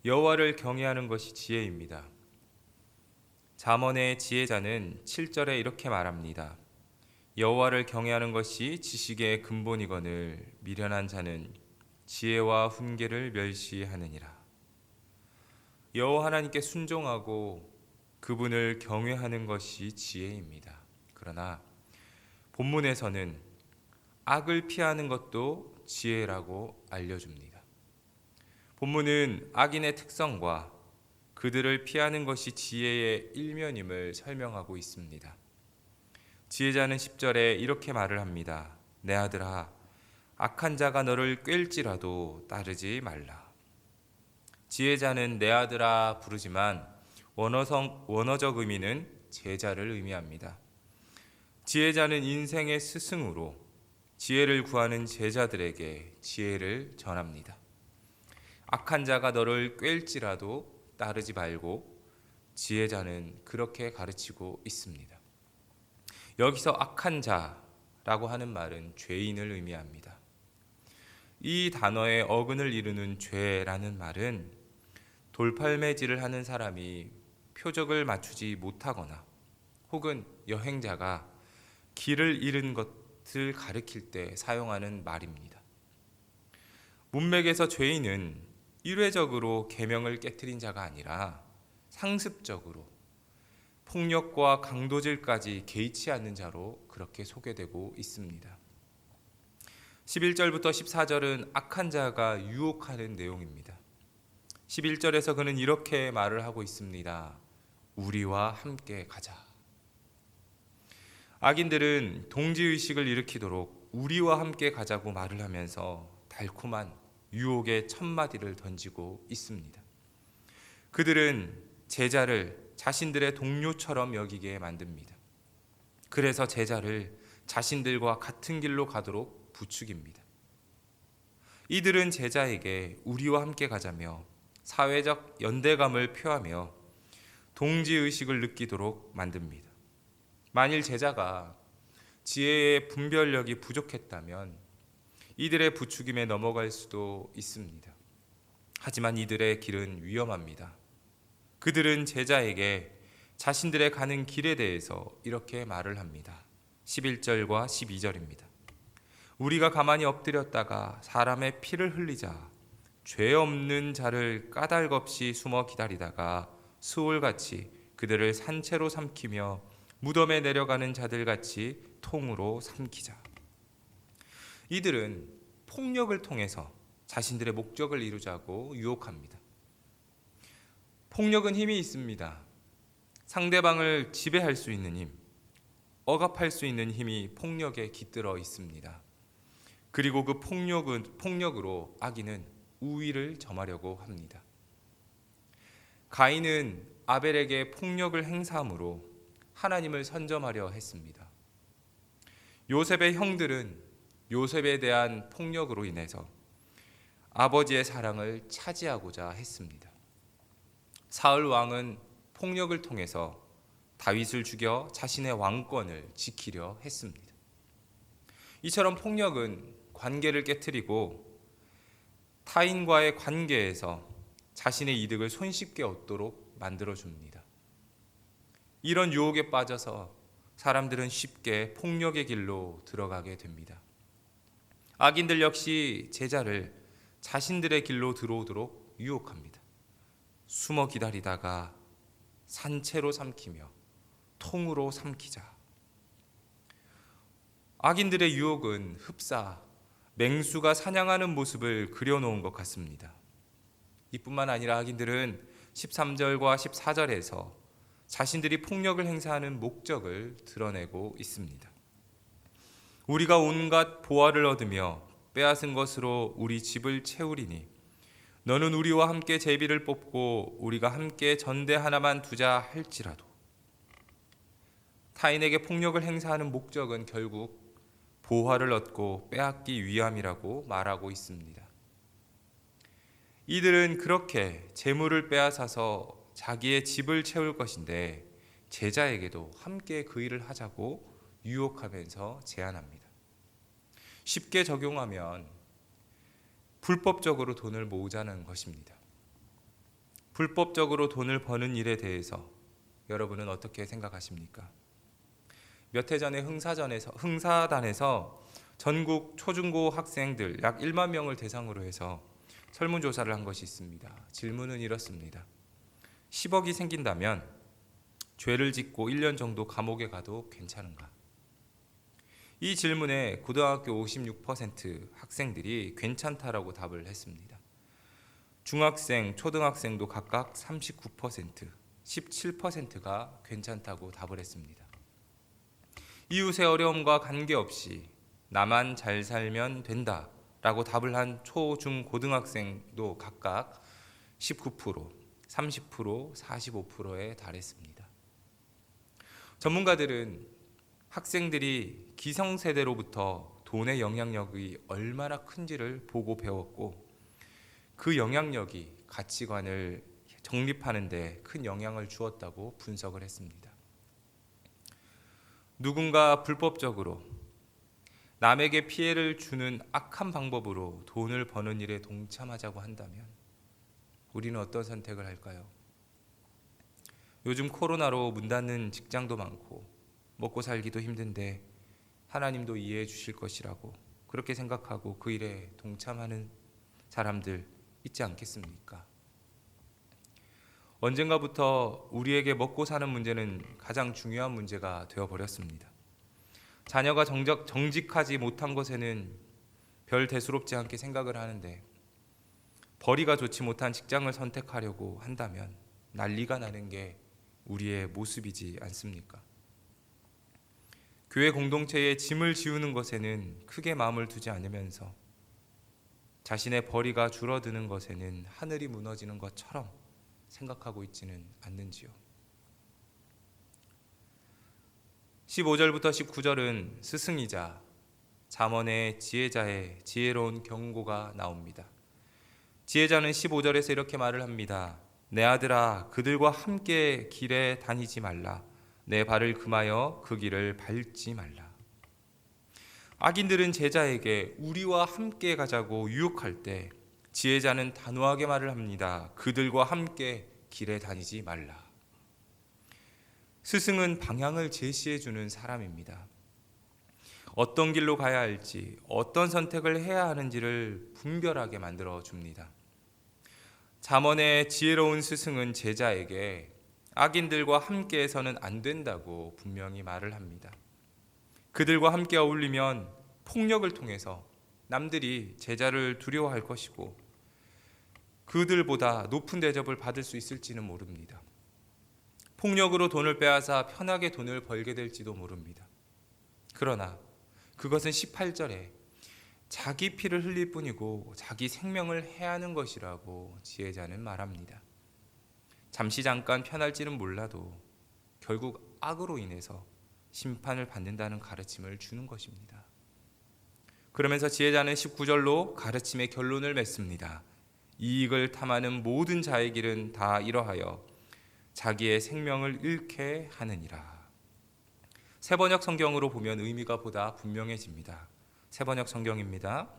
여호와를 경외하는 것이 지혜입니다. 잠언의 지혜자는 7절에 이렇게 말합니다. 여호와를 경외하는 것이 지식의 근본이거늘 미련한 자는 지혜와 훈계를 멸시하느니라. 여호와 하나님께 순종하고 그분을 경외하는 것이 지혜입니다. 그러나 본문에서는 악을 피하는 것도 지혜라고 알려줍니다. 본문은 악인의 특성과 그들을 피하는 것이 지혜의 일면임을 설명하고 있습니다. 지혜자는 10절에 이렇게 말을 합니다. 내 아들아, 악한 자가 너를 꿰일지라도 따르지 말라. 지혜자는 내 아들아 부르지만 원어적 의미는 제자를 의미합니다. 지혜자는 인생의 스승으로 지혜를 구하는 제자들에게 지혜를 전합니다. 악한 자가 너를 꿰일지라도 따르지 말고 지혜자는 그렇게 가르치고 있습니다. 여기서 악한 자라고 하는 말은 죄인을 의미합니다. 이 단어의 어근을 이루는 죄라는 말은 돌팔매질을 하는 사람이 표적을 맞추지 못하거나 혹은 여행자가 길을 잃은 것을 가리킬 때 사용하는 말입니다. 문맥에서 죄인은 일회적으로 계명을 깨트린 자가 아니라 상습적으로 폭력과 강도질까지 개의치 않는 자로 그렇게 소개되고 있습니다. 11절부터 14절은 악한 자가 유혹하는 내용입니다. 11절에서 그는 이렇게 말을 하고 있습니다. 우리와 함께 가자. 악인들은 동지의식을 일으키도록 우리와 함께 가자고 말을 하면서 달콤한 유혹의 첫마디를 던지고 있습니다. 그들은 제자를 자신들의 동료처럼 여기게 만듭니다. 그래서 제자를 자신들과 같은 길로 가도록 부추깁니다. 이들은 제자에게 우리와 함께 가자며 사회적 연대감을 표하며 동지의식을 느끼도록 만듭니다. 만일 제자가 지혜의 분별력이 부족했다면 이들의 부추김에 넘어갈 수도 있습니다. 하지만 이들의 길은 위험합니다. 그들은 제자에게 자신들의 가는 길에 대해서 이렇게 말을 합니다. 11절과 12절입니다. 우리가 가만히 엎드렸다가 사람의 피를 흘리자 죄 없는 자를 까닭없이 숨어 기다리다가 수월같이 그들을 산채로 삼키며 무덤에 내려가는 자들같이 통으로 삼키자. 이들은 폭력을 통해서 자신들의 목적을 이루자고 유혹합니다. 폭력은 힘이 있습니다. 상대방을 지배할 수 있는 힘, 억압할 수 있는 힘이 폭력에 깃들어 있습니다. 그리고 그 폭력으로 악인은 우위를 점하려고 합니다. 가인은 아벨에게 폭력을 행사함으로 하나님을 선점하려 했습니다. 요셉의 형들은 요셉에 대한 폭력으로 인해서 아버지의 사랑을 차지하고자 했습니다. 사울 왕은 폭력을 통해서 다윗을 죽여 자신의 왕권을 지키려 했습니다. 이처럼 폭력은 관계를 깨트리고 타인과의 관계에서 자신의 이득을 손쉽게 얻도록 만들어줍니다. 이런 유혹에 빠져서 사람들은 쉽게 폭력의 길로 들어가게 됩니다. 악인들 역시 제자를 자신들의 길로 들어오도록 유혹합니다. 숨어 기다리다가 산채로 삼키며 통으로 삼키자. 악인들의 유혹은 흡사 맹수가 사냥하는 모습을 그려놓은 것 같습니다. 이뿐만 아니라 악인들은 13절과 14절에서 자신들이 폭력을 행사하는 목적을 드러내고 있습니다. 우리가 온갖 보화를 얻으며 빼앗은 것으로 우리 집을 채우리니 너는 우리와 함께 제비를 뽑고 우리가 함께 전대 하나만 두자 할지라도. 타인에게 폭력을 행사하는 목적은 결국 보화를 얻고 빼앗기 위함이라고 말하고 있습니다. 이들은 그렇게 재물을 빼앗아서 자기의 집을 채울 것인데 제자에게도 함께 그 일을 하자고 유혹하면서 제안합니다. 쉽게 적용하면 불법적으로 돈을 모으자는 것입니다. 불법적으로 돈을 버는 일에 대해서 여러분은 어떻게 생각하십니까? 몇 해 전에 흥사단에서 전국 초중고 학생들 약 1만 명을 대상으로 해서 설문조사를 한 것이 있습니다. 질문은 이렇습니다. 10억이 생긴다면 죄를 짓고 1년 정도 감옥에 가도 괜찮은가? 이 질문에 고등학교 56% 학생들이 괜찮다라고 답을 했습니다. 중학생, 초등학생도 각각 39%, 17%가 괜찮다고 답을 했습니다. 이웃의 어려움과 관계없이 나만 잘 살면 된다라고 답을 한 초, 중, 고등학생도 각각 19%, 30%, 45%에 달했습니다. 전문가들은 학생들이 기성세대로부터 돈의 영향력이 얼마나 큰지를 보고 배웠고 그 영향력이 가치관을 정립하는 데 큰 영향을 주었다고 분석을 했습니다. 누군가 불법적으로 남에게 피해를 주는 악한 방법으로 돈을 버는 일에 동참하자고 한다면 우리는 어떤 선택을 할까요? 요즘 코로나로 문 닫는 직장도 많고 먹고 살기도 힘든데 하나님도 이해해 주실 것이라고 그렇게 생각하고 그 일에 동참하는 사람들 있지 않겠습니까? 언젠가부터 우리에게 먹고 사는 문제는 가장 중요한 문제가 되어버렸습니다. 자녀가 정직하지 못한 것에는 별 대수롭지 않게 생각을 하는데 벌이가 좋지 못한 직장을 선택하려고 한다면 난리가 나는 게 우리의 모습이지 않습니까? 교회 공동체에 짐을 지우는 것에는 크게 마음을 두지 않으면서 자신의 벌이가 줄어드는 것에는 하늘이 무너지는 것처럼 생각하고 있지는 않는지요. 15절부터 19절은 스승이자 잠언의 지혜자의 지혜로운 경고가 나옵니다. 지혜자는 15절에서 이렇게 말을 합니다. 내 아들아, 그들과 함께 길에 다니지 말라. 내 발을 금하여 그 길을 밟지 말라. 악인들은 제자에게 우리와 함께 가자고 유혹할 때 지혜자는 단호하게 말을 합니다. 그들과 함께 길에 다니지 말라. 스승은 방향을 제시해 주는 사람입니다. 어떤 길로 가야 할지, 어떤 선택을 해야 하는지를 분별하게 만들어 줍니다. 잠언의 지혜로운 스승은 제자에게 악인들과 함께해서는 안 된다고 분명히 말을 합니다. 그들과 함께 어울리면 폭력을 통해서 남들이 제자를 두려워할 것이고 그들보다 높은 대접을 받을 수 있을지는 모릅니다. 폭력으로 돈을 빼앗아 편하게 돈을 벌게 될지도 모릅니다. 그러나 그것은 18절에 자기 피를 흘릴 뿐이고 자기 생명을 해하는 것이라고 지혜자는 말합니다. 잠깐 편할지는 몰라도 결국 악으로 인해서 심판을 받는다는 가르침을 주는 것입니다. 그러면서 지혜자는 19절로 가르침의 결론을 맺습니다. 이익을 탐하는 모든 자의 길은 다 이러하여 자기의 생명을 잃게 하느니라. 새번역 성경으로 보면 의미가 보다 분명해집니다. 새번역 성경입니다.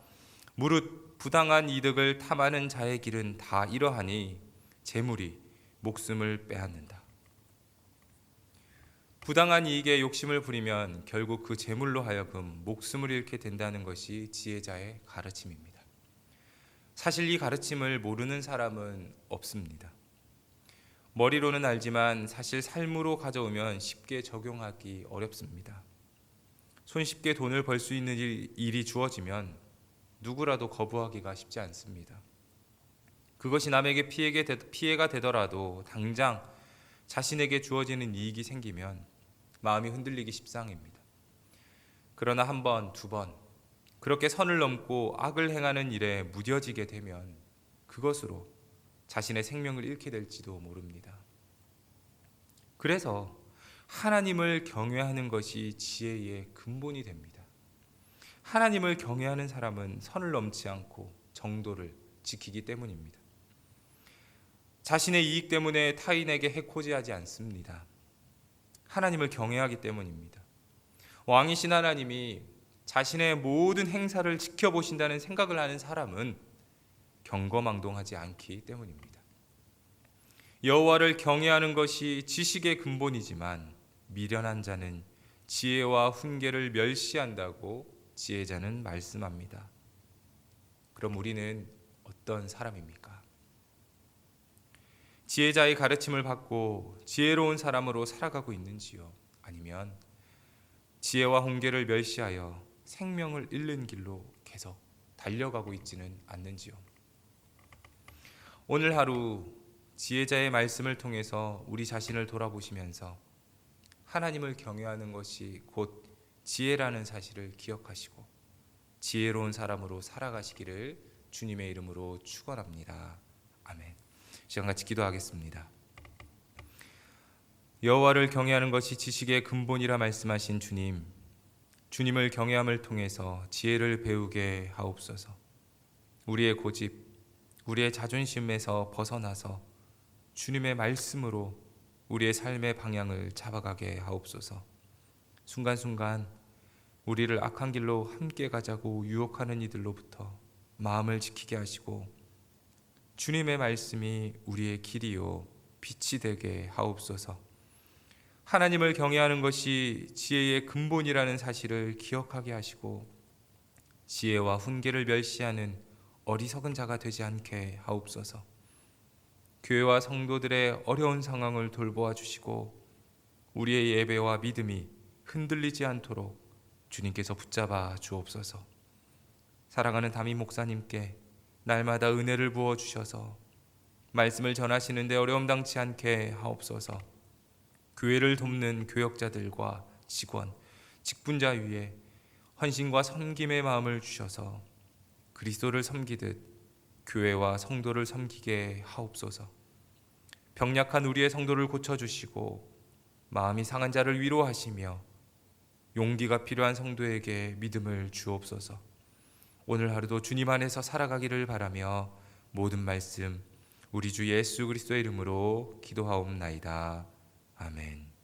무릇 부당한 이득을 탐하는 자의 길은 다 이러하니 재물이 목숨을 빼앗는다. 부당한 이익에 욕심을 부리면 결국 그 재물로 하여금 목숨을 잃게 된다는 것이 지혜자의 가르침입니다. 사실 이 가르침을 모르는 사람은 없습니다. 머리로는 알지만 사실 삶으로 가져오면 쉽게 적용하기 어렵습니다. 손쉽게 돈을 벌 수 있는 일이 주어지면 누구라도 거부하기가 쉽지 않습니다. 그것이 남에게 피해가 되더라도 당장 자신에게 주어지는 이익이 생기면 마음이 흔들리기 십상입니다. 그러나 한 번, 두 번 그렇게 선을 넘고 악을 행하는 일에 무뎌지게 되면 그것으로 자신의 생명을 잃게 될지도 모릅니다. 그래서 하나님을 경외하는 것이 지혜의 근본이 됩니다. 하나님을 경외하는 사람은 선을 넘지 않고 정도를 지키기 때문입니다. 자신의 이익 때문에 타인에게 해코지하지 않습니다. 하나님을 경외하기 때문입니다. 왕이신 하나님이 자신의 모든 행사를 지켜보신다는 생각을 하는 사람은 경거망동하지 않기 때문입니다. 여호와를 경외하는 것이 지식의 근본이지만 미련한 자는 지혜와 훈계를 멸시한다고 지혜자는 말씀합니다. 그럼 우리는 어떤 사람입니까? 지혜자의 가르침을 받고 지혜로운 사람으로 살아가고 있는지요? 아니면 지혜와 훈계를 멸시하여 생명을 잃는 길로 계속 달려가고 있지는 않는지요? 오늘 하루 지혜자의 말씀을 통해서 우리 자신을 돌아보시면서 하나님을 경외하는 것이 곧 지혜라는 사실을 기억하시고 지혜로운 사람으로 살아가시기를 주님의 이름으로 축원합니다. 아멘. 시간 같이 기도하겠습니다. 여호와를 경외하는 것이 지식의 근본이라 말씀하신 주님, 주님을 경외함을 통해서 지혜를 배우게 하옵소서. 우리의 고집, 우리의 자존심에서 벗어나서 주님의 말씀으로 우리의 삶의 방향을 잡아가게 하옵소서. 순간순간 우리를 악한 길로 함께 가자고 유혹하는 이들로부터 마음을 지키게 하시고 주님의 말씀이 우리의 길이요 빛이 되게 하옵소서. 하나님을 경외하는 것이 지혜의 근본이라는 사실을 기억하게 하시고 지혜와 훈계를 멸시하는 어리석은 자가 되지 않게 하옵소서. 교회와 성도들의 어려운 상황을 돌보아 주시고 우리의 예배와 믿음이 흔들리지 않도록 주님께서 붙잡아 주옵소서. 사랑하는 담임 목사님께 날마다 은혜를 부어 주셔서 말씀을 전하시는데 어려움 당치 않게 하옵소서. 교회를 돕는 교역자들과 직원, 직분자 위에 헌신과 섬김의 마음을 주셔서 그리스도를 섬기듯 교회와 성도를 섬기게 하옵소서. 병약한 우리의 성도를 고쳐주시고 마음이 상한 자를 위로하시며 용기가 필요한 성도에게 믿음을 주옵소서. 오늘 하루도 주님 안에서 살아가기를 바라며 모든 말씀 우리 주 예수 그리스도의 이름으로 기도하옵나이다. 아멘.